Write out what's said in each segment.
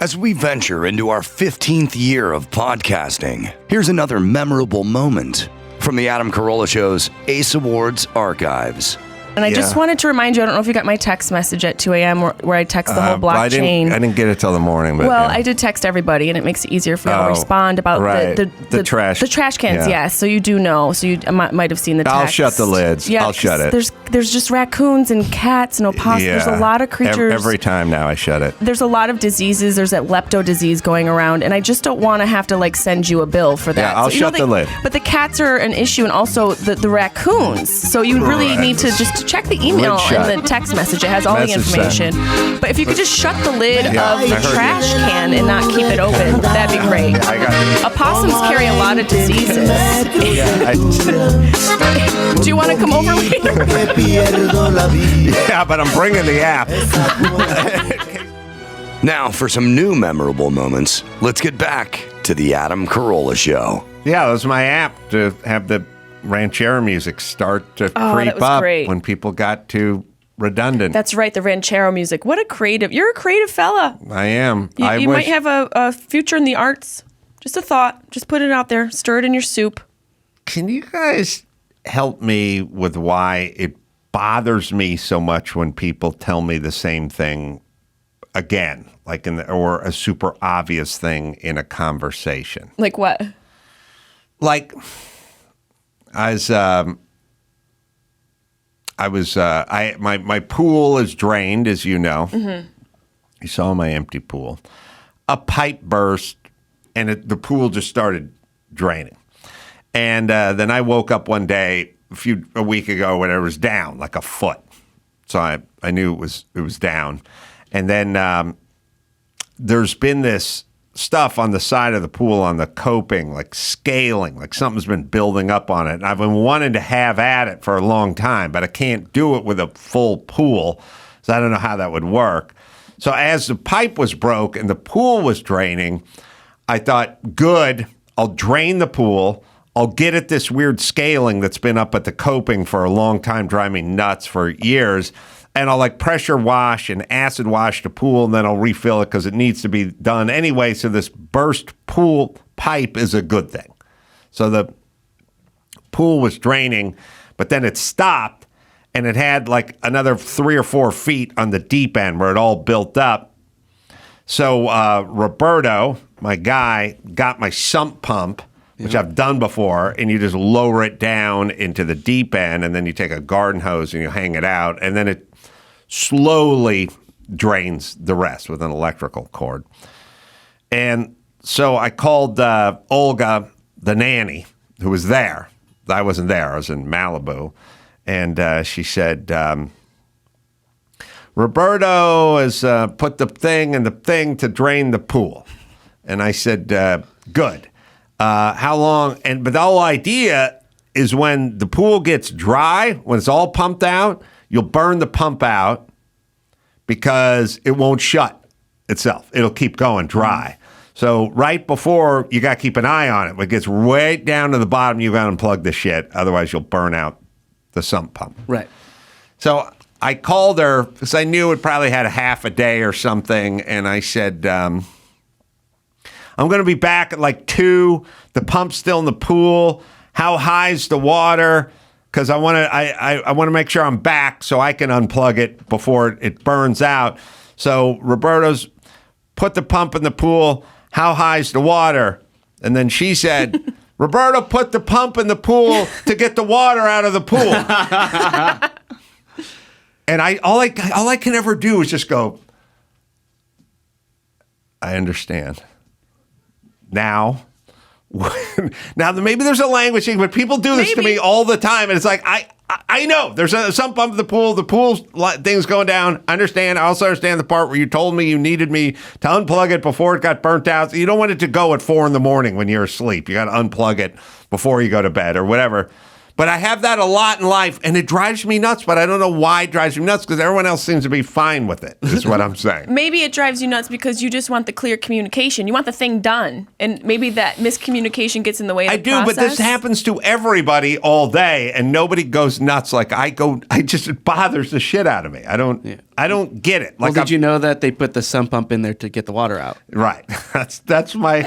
As we venture into our 15th year of podcasting, here's another memorable moment from the Adam Carolla Show's Ace Awards archives. And I just wanted to remind you, I don't know if you got my text message at 2 a.m. where I text the whole blockchain. I didn't get it till the morning. But I did text everybody, and it makes it easier for y'all to respond about the trash. The trash cans, yes. So you do know. So you might have seen the text. I'll shut the lids. Yeah, I'll shut it. There's just raccoons and cats and opossums. Yeah. There's a lot of creatures. Every time now I shut it. There's a lot of diseases. There's that lepto disease going around, and I just don't want to have to send you a bill for that. Yeah, I'll shut the lid. But the cats are an issue, and also the raccoons. So you really need to just check the email and the text message. It has all the information. But if you could just shut the lid of the trash can and not keep it open, that'd be great. Opossums carry a lot of diseases. Do you want to come over later? Yeah, but I'm bringing the app. Now for some new memorable moments, let's get back to the Adam Carolla Show. Yeah, it was my app to have the ranchero music start to creep up when people got too redundant. That's right, the ranchero music. What a creative. You're a creative fella. I am. You might have a future in the arts. Just a thought. Just put it out there. Stir it in your soup. Can you guys help me with why it bothers me so much when people tell me the same thing again, or a super obvious thing in a conversation? Like what? My pool is drained, as you know. Mm-hmm. You saw my empty pool. A pipe burst, and the pool just started draining. And then I woke up one day, a week ago, when it was down like a foot. So I knew it was down. And then there's been this stuff on the side of the pool on the coping, like scaling, like something's been building up on it. And I've been wanting to have at it for a long time, but I can't do it with a full pool, so I don't know how that would work. So as the pipe was broke and the pool was draining, I thought, good, I'll drain the pool. I'll get at this weird scaling that's been up at the coping for a long time, driving me nuts for years. And I'll pressure wash and acid wash the pool, and then I'll refill it because it needs to be done anyway. So this burst pool pipe is a good thing. So the pool was draining, but then it stopped, and it had another 3 or 4 feet on the deep end where it all built up. So Roberto, my guy, got my sump pump, which I've done before, and you just lower it down into the deep end, and then you take a garden hose and you hang it out, and then it slowly drains the rest with an electrical cord. And so I called Olga, the nanny, who was there. I wasn't there. I was in Malibu. And she said, Roberto has put the thing in the thing to drain the pool. And I said, good. How long? But the whole idea is when the pool gets dry, when it's all pumped out, you'll burn the pump out because it won't shut itself. It'll keep going dry. So right before, you got to keep an eye on it. When it gets way down to the bottom, you got to unplug the shit. Otherwise, you'll burn out the sump pump. Right. So I called her because I knew it probably had a half a day or something. And I said, I'm going to be back at 2. The pump's still in the pool. How high's the water? Because I want to make sure I'm back so I can unplug it before it burns out. So Roberto's put the pump in the pool. How high's the water? And then she said, Roberto put the pump in the pool to get the water out of the pool. And all I can ever do is just go, I understand. Now maybe there's a language thing, but people do this to me all the time, and it's I know there's a sump pump in the pool's thing's going down. I understand. I also understand the part where you told me you needed me to unplug it before it got burnt out. So you don't want it to go at 4 a.m. when you're asleep. You got to unplug it before you go to bed or whatever. But I have that a lot in life, and it drives me nuts, but I don't know why it drives me nuts, because everyone else seems to be fine with it, is what I'm saying. Maybe it drives you nuts because you just want the clear communication. You want the thing done, and maybe that miscommunication gets in the way of the process. But this happens to everybody all day, and nobody goes nuts like I go. It bothers the shit out of me. I don't get it. Like, did you know that they put the sump pump in there to get the water out? Right. That's my...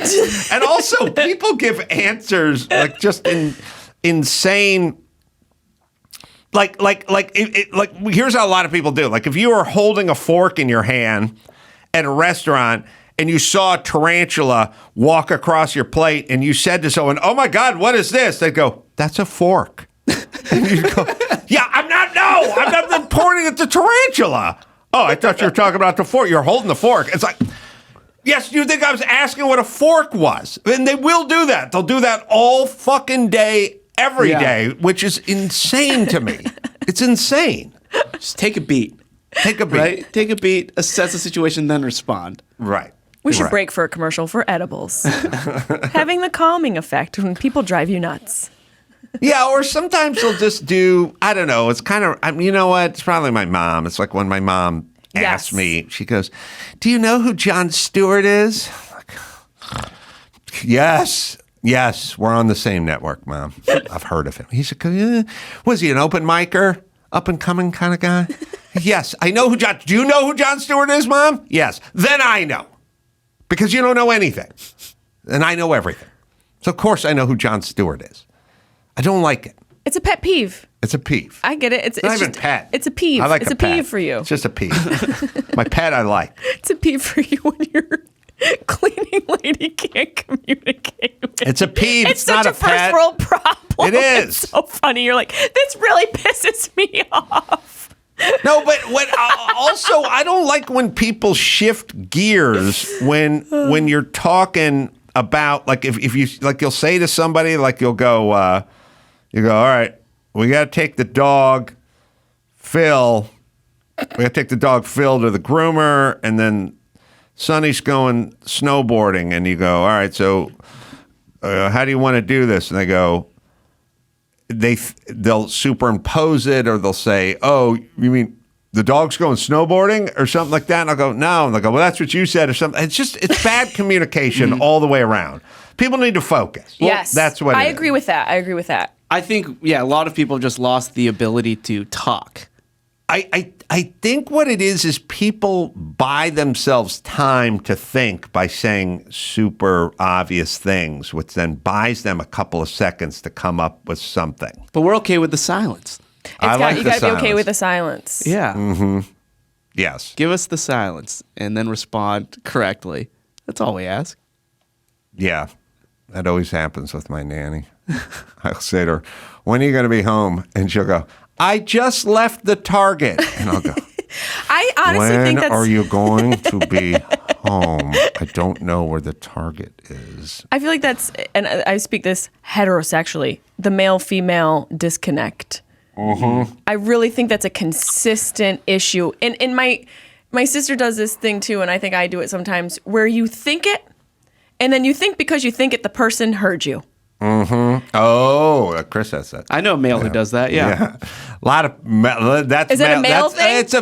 And also, people give answers, like, just insane... Like here's how a lot of people do. Like, if you were holding a fork in your hand at a restaurant and you saw a tarantula walk across your plate and you said to someone, "Oh my God, what is this?" They'd go, "That's a fork." And you go, "Yeah, I'm not pointing at the tarantula." "Oh, I thought you were talking about the fork. You're holding the fork." It's like, yes, you think I was asking what a fork was. And they will do that. They'll do that all fucking day, every day, which is insane to me. It's insane. Just take a beat. Take a beat. Right? Take a beat, assess the situation, then respond. Right. We should break for a commercial for edibles. Having the calming effect when people drive you nuts. Yeah, or sometimes they'll just do, I don't know, it's kind of, you know what? It's probably my mom. It's like when my mom asked me, she goes, "Do you know who Jon Stewart is?" Like, yes, we're on the same network, Mom. I've heard of him. He said, was he an open micer, up and coming kind of guy? Yes, I know do you know who Jon Stewart is, Mom? Yes. Then I know. Because you don't know anything. And I know everything. So, of course, I know who Jon Stewart is. I don't like it. It's a pet peeve. It's a peeve. I get it. It's not just, even pet. It's a peeve. I like it's a pet. peeve for you. It's just a peeve. My pet I like. It's a peeve for you when your cleaning lady can't communicate with It's a peeve. It's not such a a first pet. world problem. It is. It's so funny. You're like, this really pisses me off. No, but also I don't like when people shift gears when you're talking about, like, if you, like, you'll say to somebody, like, you'll go, all right, we got to take the dog Phil to the groomer, and then Sonny's going snowboarding, and you go, all right, so how do you want to do this? And they go, they'll superimpose it, or they'll say, "Oh, you mean the dog's going snowboarding," or something like that? And I'll go, "No." And they'll go, "Well, that's what you said," or something. It's bad communication all the way around. People need to focus. Yes. That's what I agree with that. I think, a lot of people just lost the ability to talk. I think what it is people buy themselves time to think by saying super obvious things, which then buys them a couple of seconds to come up with something. But we're okay with the silence. You got to be okay with the silence. Yeah. Mm-hmm. Yes. Give us the silence and then respond correctly. That's all we ask. Yeah. That always happens with my nanny. I'll say to her, "When are you going to be home?" And she'll go, "I just left the Target." And I'll go, I honestly think that's... When are you going to be home? I don't know where the Target is. I feel like that's, and I speak this heterosexually, the male-female disconnect. Mm-hmm. I really think that's a consistent issue. And my sister does this thing too, and I think I do it sometimes, where you think it, and then you think because you think it, the person heard you. Mm-hmm. Oh, Chris has that. I know a male who does that. Yeah. A lot of that's is that a male thing? It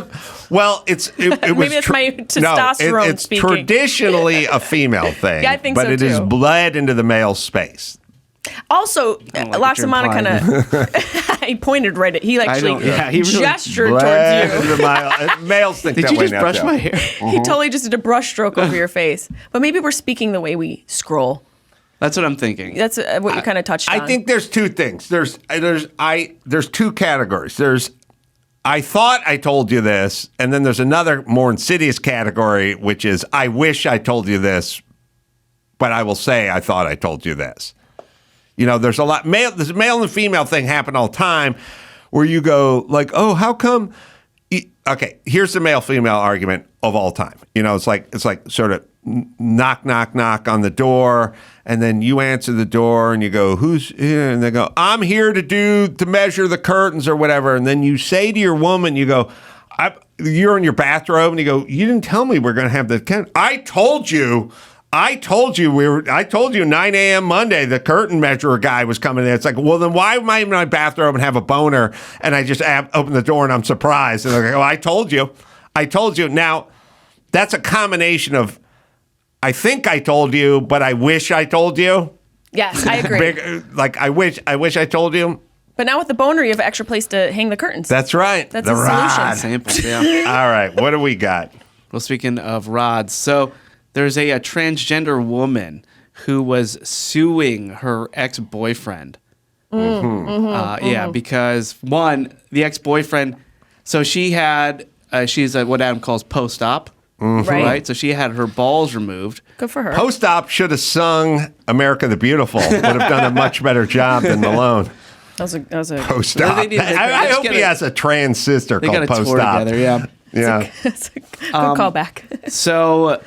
was maybe it's my testosterone it's speaking. Traditionally a female thing. Yeah, I think but so it is bled into the male space. Also, Laxamana kind of he pointed right at he actually he really gestured towards you. Males think Did that you way just now, brush too. my hair? He totally just did a brush stroke over your face. But maybe we're speaking the way we scroll. That's what I'm thinking. That's what you kind of touched on. I think there's two things. There's two categories. There's I thought I told you this, and then there's another more insidious category, which is I wish I told you this, but I will say I thought I told you this. You know, there's a male and female thing happen all the time where you go like, "Oh, how come?" Okay, here's the male-female argument of all time. You know, it's like sort of knock, knock, knock on the door, and then you answer the door and you go, "Who's here?" And they go, "I'm here to measure the curtains or whatever." And then you say to your woman, you go, "You're in your bathrobe," and you go, "You didn't tell me we're going to have the." "I told you I told you 9 a.m. Monday, the curtain measurer guy was coming in. It's like, well, then why am I in my bathroom and have a boner? And I just open the door and I'm surprised. And they're like, oh, I told you. Now, that's a combination of, I think I told you, but I wish I told you. Yes, I agree. I wish I told you. But now with the boner, you have an extra place to hang the curtains. That's right. That's a solution. Sample, yeah. All right, what do we got? Well, speaking of rods, so there's a transgender woman who was suing her ex-boyfriend. Yeah, because one, the ex-boyfriend, so she's what Adam calls post-op. Right. So she had her balls removed. Good for her. Post-op should have sung America the Beautiful. Would have done a much better job than Malone. That was a Post-op. I hope he has a trans sister called Post-op. They got a tour together, yeah. Yeah. That's a good callback. So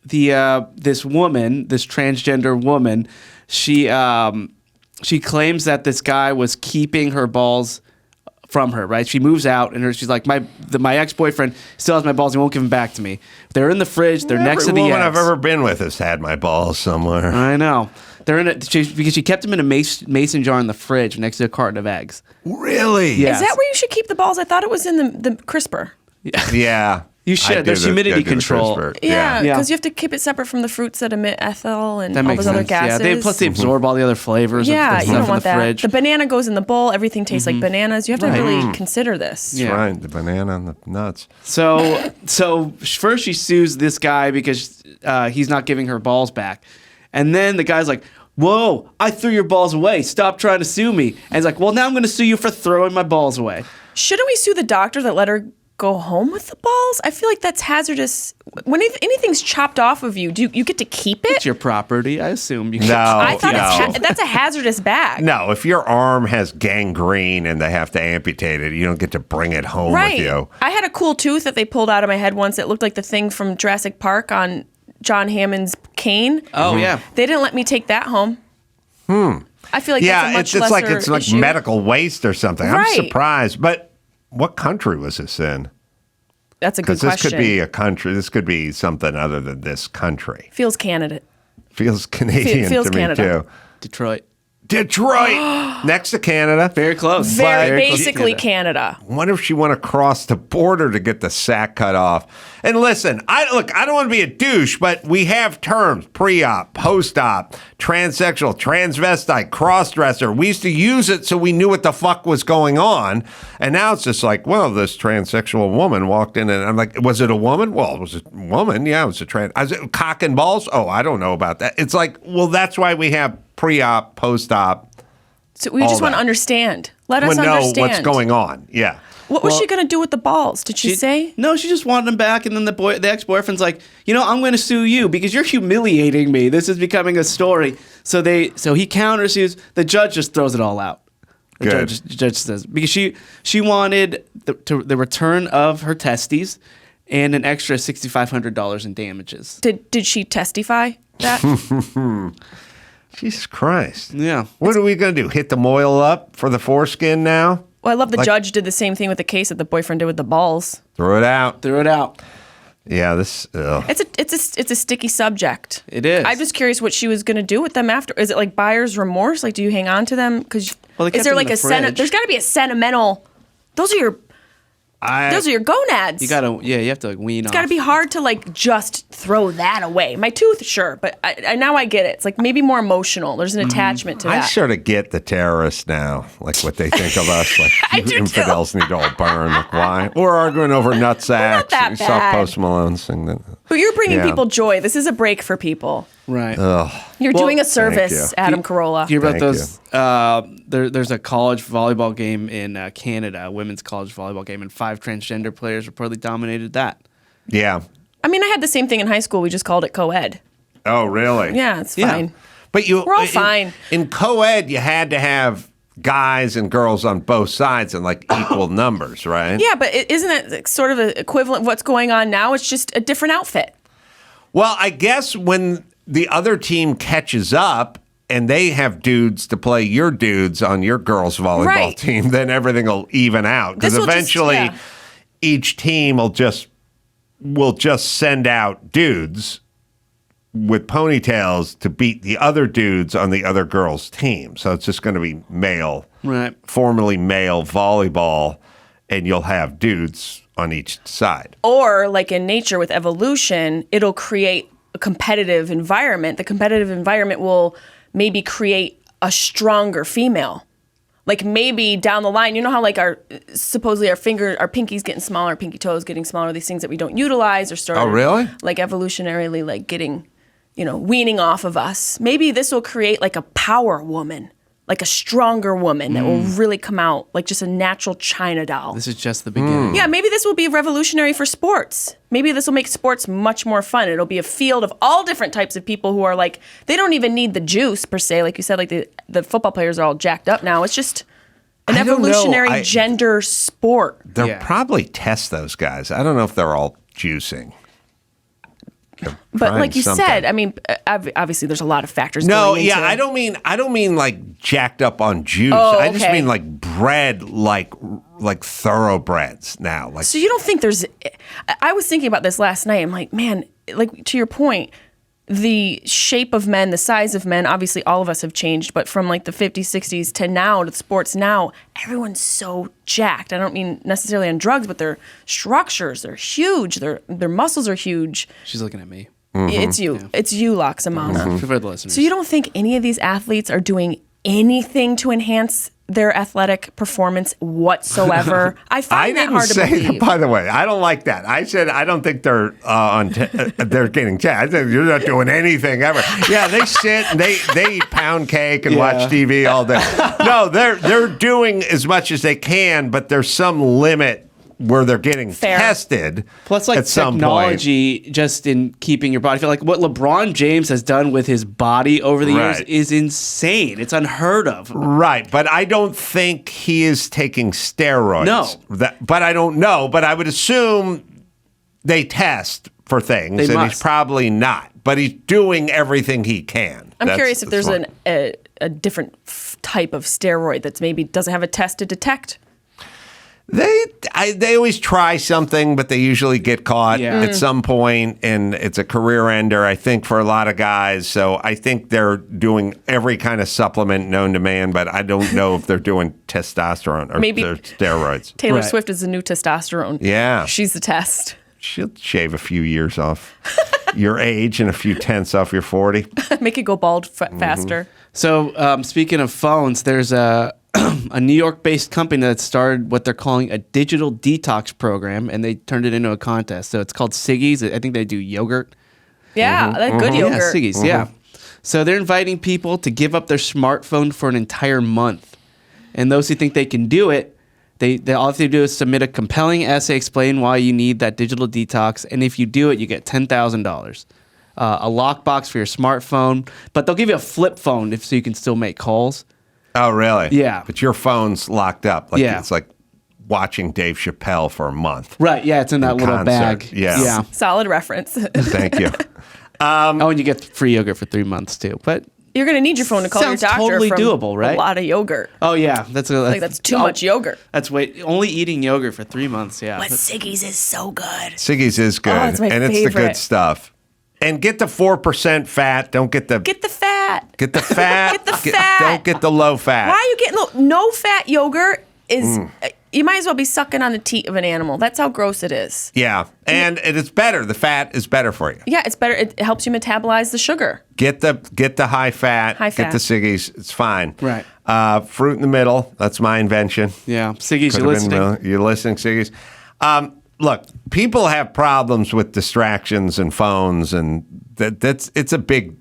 this woman, this transgender woman, she claims that this guy was keeping her balls from her, right? She moves out and she's like, my ex-boyfriend still has my balls. He won't give them back to me. They're in the fridge. They're next to the woman ex. I've ever been with has had my balls somewhere. I know. They're in it because she kept them in a mason jar in the fridge next to a carton of eggs. Really? Yes. Is that where you should keep the balls? I thought it was in the crisper. Yeah. You should. There's humidity control. Yeah, because you have to keep it separate from the fruits that emit ethyl and that all those other gases. Yeah, plus they absorb all the other flavors. Yeah, of you don't want the that. fridge. The banana goes in the bowl. Everything tastes like bananas. You have to really consider this. That's right. The banana and the nuts. So first she sues this guy because he's not giving her balls back, and then the guy's like, "Whoa! I threw your balls away. Stop trying to sue me." And he's like, "Well, now I'm going to sue you for throwing my balls away." Shouldn't we sue the doctor that let her go home with the balls? I feel like that's hazardous. When anything's chopped off of you, do you get to keep it? It's your property, I assume. You No, I thought that's a hazardous bag. No, if your arm has gangrene and they have to amputate it, you don't get to bring it home with you. I had a cool tooth that they pulled out of my head once. It looked like the thing from Jurassic Park on John Hammond's cane. Oh, yeah. They didn't let me take that home. I feel like that's a much lesser it's like issue. medical waste or something. Right. I'm surprised, but what country was this in? That's a good Because this question. could be a country. This could be something other than this country. Feels Canada. Feels Canadian Feels to me Canada. too. Detroit. Next to Canada. Very close. Very basically Canada. Wonder if she want to cross the border to get the sack cut off. And listen, I don't want to be a douche, but we have terms: pre-op, post-op, transsexual, transvestite, cross-dresser. We used to use it so we knew what the fuck was going on. And now it's just like, well, this transsexual woman walked in and I'm like, was it a woman? Well, it was a woman. Yeah, it was a trans. Cock and balls? Oh, I don't know about that. It's like, well, that's why we have pre-op, post-op. So we just want to understand. Let us understand. Know what's going on. Yeah. What was she going to do with the balls? Did she say? No, she just wanted them back. And then the ex-boyfriend's like, I'm going to sue you because you're humiliating me. This is becoming a story. So he countersues. The judge just throws it all out. The judge says, because she wanted the return of her testes and an extra $6,500 in damages. Did she testify that? Jesus Christ. Yeah. What are we going to do? Hit the moil up for the foreskin now? Well, I love the judge did the same thing with the case that the boyfriend did with the balls. Throw it out. Yeah, this. It's a sticky subject. It is. I'm just curious what she was going to do with them after. Is it like buyer's remorse? Like, do you hang on to them? Because is there like there's got to be a sentimental. Those are your gonads. You have to wean off. It's got to be hard to just throw that away. My tooth, sure, but I now I get it. It's like maybe more emotional. There's an attachment to that. I sort of get the terrorists now, like what they think of us, like you infidels need to all burn. Like why? We're arguing over nutsacks. that You saw bad. Post Malone sing that. But you're bringing people joy. This is a break for people. Right. You're doing a service, Adam Carolla. Do you hear about those? There's a college volleyball game in Canada, a women's college volleyball game, and 5 transgender players reportedly dominated that. Yeah. I mean, I had the same thing in high school. We just called it co-ed. Oh, really? Yeah, it's fine. But we're all fine. In co-ed, you had to have guys and girls on both sides in equal numbers, right? Yeah, but isn't that sort of an equivalent of what's going on now? It's just a different outfit. Well, I guess when the other team catches up and they have dudes to play your dudes on your girls' volleyball team, then everything will even out. Because eventually each team will just send out dudes with ponytails to beat the other dudes on the other girls' team. So it's just going to be male, formerly male volleyball, and you'll have dudes on each side. Or like in nature with evolution, it'll create a competitive environment. The competitive environment will maybe create a stronger female. Like maybe down the line, you know how like supposedly our pinky's getting smaller, pinky toes getting smaller, these things that we don't utilize or start like evolutionarily like getting, weaning off of us. Maybe this will create like a power woman, like a stronger woman that will really come out like just a natural China doll. This is just the beginning. Yeah, maybe this will be revolutionary for sports. Maybe this will make sports much more fun. It'll be a field of all different types of people who are like, they don't even need the juice per se. Like you said, like the football players are all jacked up now. It's just an evolutionary gender sport. They'll probably test those guys. I don't know if they're all juicing. But like you said, I mean, obviously there's a lot of factors. going into I don't mean like jacked up on juice. I just mean like bred like thoroughbreds now. Like, so you don't think there's? I was thinking about this last night. I'm like, man, like to your point, the shape of men, the size of men, obviously all of us have changed, but from like the 50s, 60s to now, to sports now, everyone's so jacked. I don't mean necessarily on drugs, but their structures, they're huge. Their muscles are huge. She's looking at me. It's you. Yeah. It's you, Laxamana. For the listeners. So you don't think any of these athletes are doing anything to enhance their athletic performance whatsoever? I find that hard to believe. By the way, I don't like that. I said I don't think they're they're getting jacked. I think you're not doing anything ever. Yeah, they sit and they eat pound cake and watch TV all day. No, they're doing as much as they can, but there's some limit where they're getting tested. Plus, like, at some technology point. Just in keeping your body. I feel like what LeBron James has done with his body over the years is insane. It's unheard of. Right, but I don't think he is taking steroids. No. But I don't know. But I would assume they test for things, he's probably not. But he's doing everything he can. I'm curious if there's a different type of steroid that's maybe doesn't have a test to detect. They always try something, but they usually get caught at some point, and it's a career ender, I think, for a lot of guys. So I think they're doing every kind of supplement known to man, but I don't know if they're doing testosterone or maybe steroids. Taylor Swift is the new testosterone. Yeah. She's the test. She'll shave a few years off your age and a few tenths off your 40. Make it go bald faster. So speaking of phones, there's a New York-based company that started what they're calling a digital detox program, and they turned it into a contest. So it's called Siggy's. I think they do yogurt. Yeah, that good yogurt. Yeah, Siggy's, yeah. So they're inviting people to give up their smartphone for an entire month. And those who think they can do it, they all they have to do is submit a compelling essay explaining why you need that digital detox. And if you do it, you get $10,000. A lockbox for your smartphone. But they'll give you a flip phone so you can still make calls. Oh, really? Yeah. But your phone's locked up. It's like watching Dave Chappelle for a month. Right, yeah, it's in that little bag. Yeah. Solid reference. Thank you. And you get free yogurt for 3 months, too. But you're going to need your phone to call your doctor totally from doable, right? A lot of yogurt. Oh, yeah. That's too much yogurt. That's only eating yogurt for 3 months, yeah. But Siggy's is so good. Siggy's is good. It's my favorite. It's the good stuff. And get the 4% fat. Don't get the... Get the fat. Get the fat. Get the fat. Don't get the low fat. Why are you getting no fat yogurt? You might as well be sucking on the teat of an animal. That's how gross it is. Yeah. And it's better. The fat is better for you. Yeah, it's better. It helps you metabolize the sugar. Get the high fat. Get the Siggy's. It's fine. Right. Fruit in the middle. That's my invention. Yeah. Siggy's, you're listening. You're listening, Siggy's. Look, people have problems with distractions and phones, and it's a big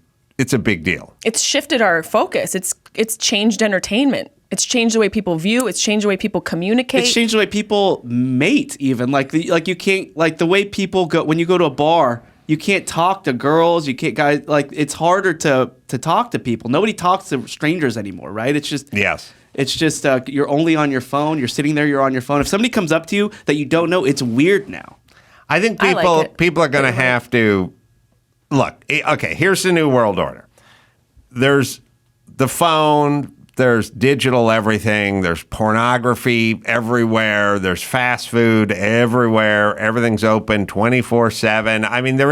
deal. It's shifted our focus. It's changed entertainment. It's changed the way people view. It's changed the way people communicate. It's changed the way people mate. Even you can't the way people go when you go to a bar. You can't talk to girls. You can't guys it's harder to talk to people. Nobody talks to strangers anymore, right? It's just It's just you're only on your phone. You're sitting there. You're on your phone. If somebody comes up to you that you don't know, it's weird now. I think people are going to have to look. Okay, here's the new world order. There's the phone. There's digital everything. There's pornography everywhere. There's fast food everywhere. Everything's open 24/7. I mean, there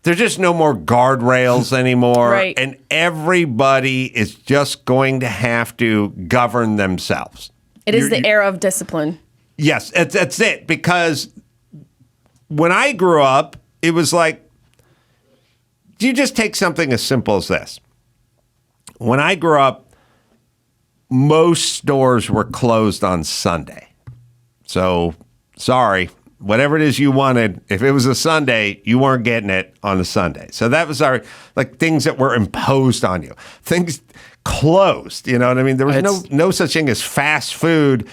there's just no more guardrails anymore. Right. And everybody is just going to have to govern themselves. It is the era of discipline. Yes, that's it. Because when I grew up, it was like, you just take something as simple as this. When I grew up, most stores were closed on Sunday. So, sorry, whatever it is you wanted, if it was a Sunday, you weren't getting it on a Sunday. So that was our, like, things that were imposed on you. Things closed, you know what I mean? There was no such thing as fast food.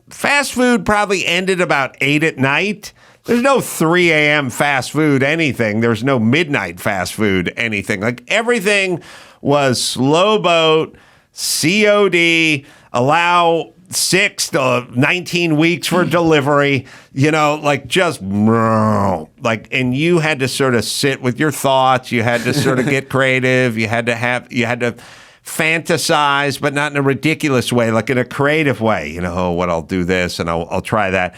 Fast food probably ended about 8 at night. There's no 3 a.m. fast food anything. There's no midnight fast food anything. Like, everything was slow boat, COD, allow 6 to 19 weeks for delivery, you know, like, just like, and you had to sort of sit with your thoughts. You had to sort of get creative. You had to fantasize, but not in a ridiculous way, like in a creative way, you know, what I'll do this and I'll try that.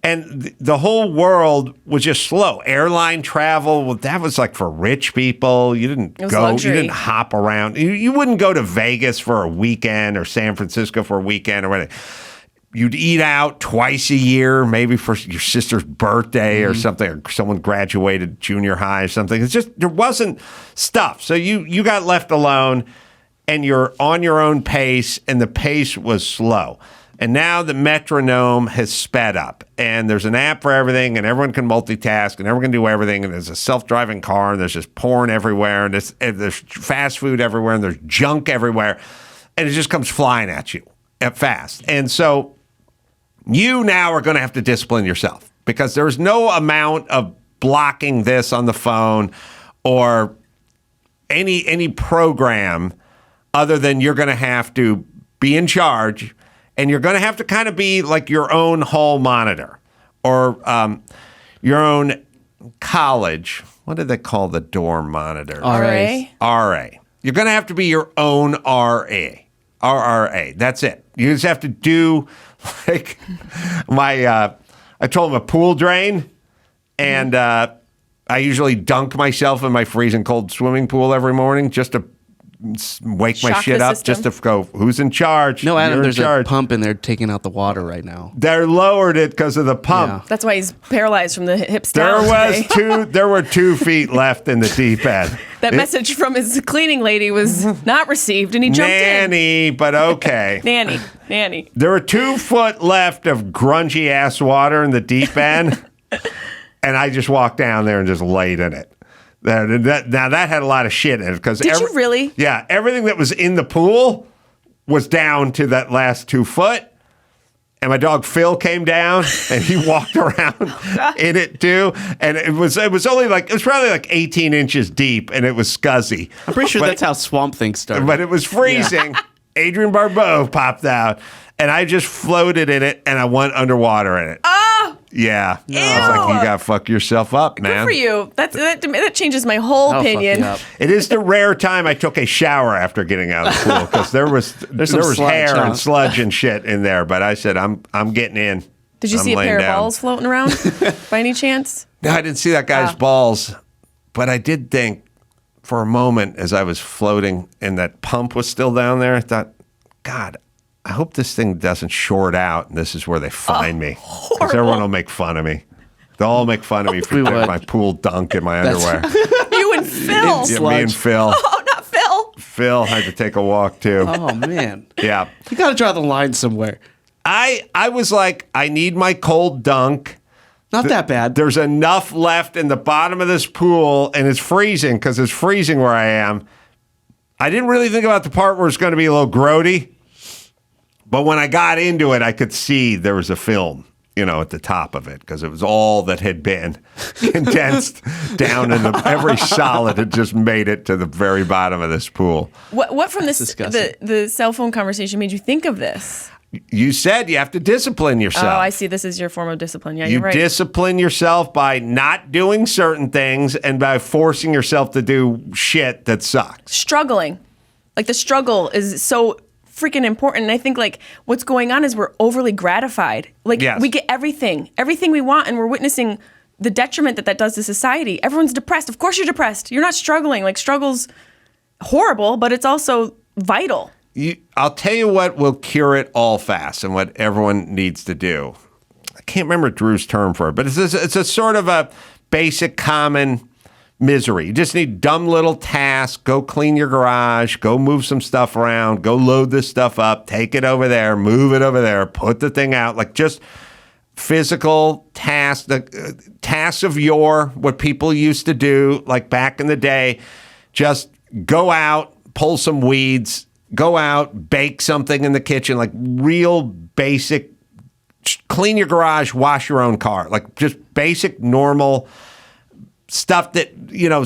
And the whole world was just slow. Airline travel, well, that was like for rich people. You didn't go, luxury. you didn't hop around. You wouldn't go to Vegas for a weekend or San Francisco for a weekend or anything. You'd eat out twice a year, maybe for your sister's birthday or something, or someone graduated junior high or something. It's just, there wasn't stuff. So you got left alone and you're on your own pace, and the pace was slow. And now the metronome has sped up, and there's an app for everything, and everyone can multitask, and everyone can do everything, and there's a self-driving car, and there's just porn everywhere, and there's fast food everywhere, and there's junk everywhere, and it just comes flying at you at fast. And so you now are going to have to discipline yourself, because there's no amount of blocking this on the phone or any program other than you're going to have to be in charge. And you're going to have to kind of be like your own hall monitor or your own college. What do they call the dorm monitor? RA. RA. You're going to have to be your own RA. RRA. That's it. You just have to do like I told him a pool drain, and I usually dunk myself in my freezing cold swimming pool every morning just to wake my Shock shit the up, system. just to go, who's in charge? No, Adam, You're in there's charge. a pump in there taking out the water right now. They lowered it because of the pump. Yeah. That's why he's paralyzed from the hips There down. was today. there were 2 feet left in the deep end. That message from his cleaning lady was not received, and he jumped Nanny, but okay. in. Nanny. There were 2 foot left of grungy ass water in the deep end, and I just walked down there and just laid in it. Now that had a lot of shit in it because Did you really? Yeah, everything that was in the pool was down to that last 2 foot. And my dog Phil came down and he walked around in it too. And it was probably like 18 inches deep, and it was scuzzy. I'm pretty sure that's how Swamp Thing started. But it was freezing. Adrian Barbeau popped out, and I just floated in it, and I went underwater in it. Oh! Yeah. I was like, you got to fuck yourself up, man. Good for you. That changes my whole That'll fuck opinion. you up. It is the rare time I took a shower after getting out of the pool, because there was some sludge, hair huh? and sludge and shit in there. But I said, I'm getting in. Did you I'm see a laying pair down. of balls floating around by any chance? No, I didn't see that guy's balls, but I did think for a moment as I was floating and that pump was still down there, I thought, God, I hope this thing doesn't short out and this is where they find me. Because everyone will make fun of me. They'll all make fun of me for We would. my pool dunk in my underwear. You and Phil. Yeah, me and Phil. Oh, not Phil. Phil had to take a walk too. Oh, man. Yeah. You got to draw the line somewhere. I was like, I need my cold dunk. Not that bad. There's enough left in the bottom of this pool, and it's freezing because it's freezing where I am. I didn't really think about the part where it's going to be a little grody, but when I got into it, I could see there was a film, at the top of it, because it was all that had been condensed down in every solid had just made it to the very bottom of this pool. What from this disgusting. the cell phone conversation made you think of this? You said you have to discipline yourself. Oh, I see. This is your form of discipline. Yeah, You you're right. discipline yourself by not doing certain things and by forcing yourself to do shit that sucks. Struggling. Like, the struggle is so freaking important. And I think, like, what's going on is we're overly gratified. Like, Yes. we get everything we want, and we're witnessing the detriment that does to society. Everyone's depressed. Of course you're depressed. You're not struggling. Like, struggle's horrible, but it's also vital. I'll tell you what will cure it all fast and what everyone needs to do. I can't remember Drew's term for it, but it's a sort of a basic common misery. You just need dumb little tasks. Go clean your garage. Go move some stuff around. Go load this stuff up. Take it over there. Move it over there. Put the thing out. Like, just physical tasks, the tasks of what people used to do, like back in the day. Just go out, pull some weeds, go out, bake something in the kitchen, like real basic, clean your garage, wash your own car, like just basic, normal stuff that,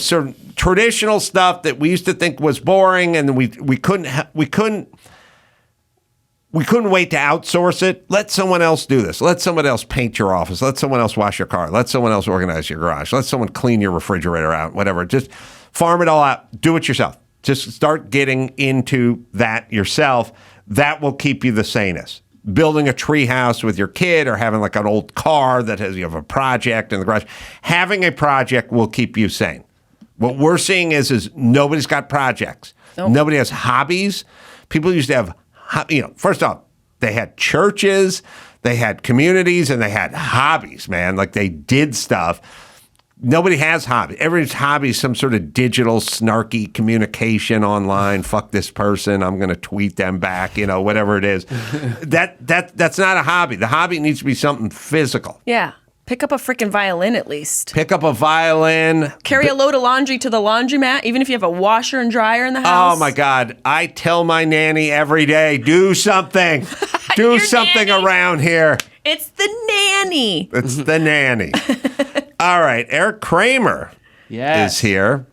sort of traditional stuff that we used to think was boring, and we couldn't wait to outsource it. Let someone else do this. Let someone else paint your office. Let someone else wash your car. Let someone else organize your garage. Let someone clean your refrigerator out, whatever. Just farm it all out. Do it yourself. Just start getting into that yourself. That will keep you the sanest. Building a tree house with your kid, or having like an old car that you have a project in the garage. Having a project will keep you sane. What we're seeing is nobody's got projects. Nope. Nobody has hobbies. People used to have, first off, they had churches, they had communities, and they had hobbies, man. Like, they did stuff. Nobody has hobby. Everybody's hobby is some sort of digital, snarky communication online. Fuck this person. I'm going to tweet them back, whatever it is. That's not a hobby. The hobby needs to be something physical. Yeah. Pick up a freaking violin at least. Pick up a violin. Carry a load of laundry to the laundromat, even if you have a washer and dryer in the house. Oh, my God. I tell my nanny every day, do something. Do something nanny. Around here. It's the nanny. It's the nanny. All right, Eric Kramer is here.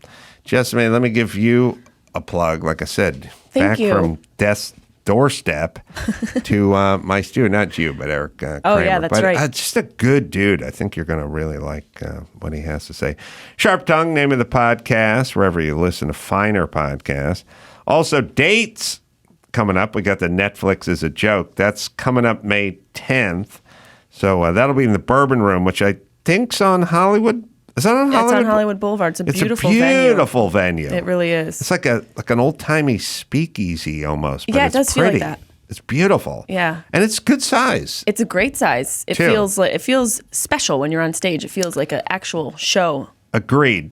Jessimae, let me give you a plug. Like I said, Thank you. From death's doorstep to my studio. Not you, but Eric Kramer. Oh, yeah, that's right. Just a good dude. I think you're going to really like what he has to say. Sharp Tongue, name of the podcast, wherever you listen to finer podcasts. Also, dates coming up. We got the Netflix is a Joke. That's coming up May 10th. So that'll be in the Bourbon Room, which I think's on Hollywood. Is that on Hollywood? It's on Hollywood Boulevard. It's a beautiful venue. It really is. It's like an old-timey speakeasy almost. But yeah, it does feel like that. It's beautiful. Yeah. And it's good size. It great size. It feels special when you're on stage. It feels like an actual show. Agreed.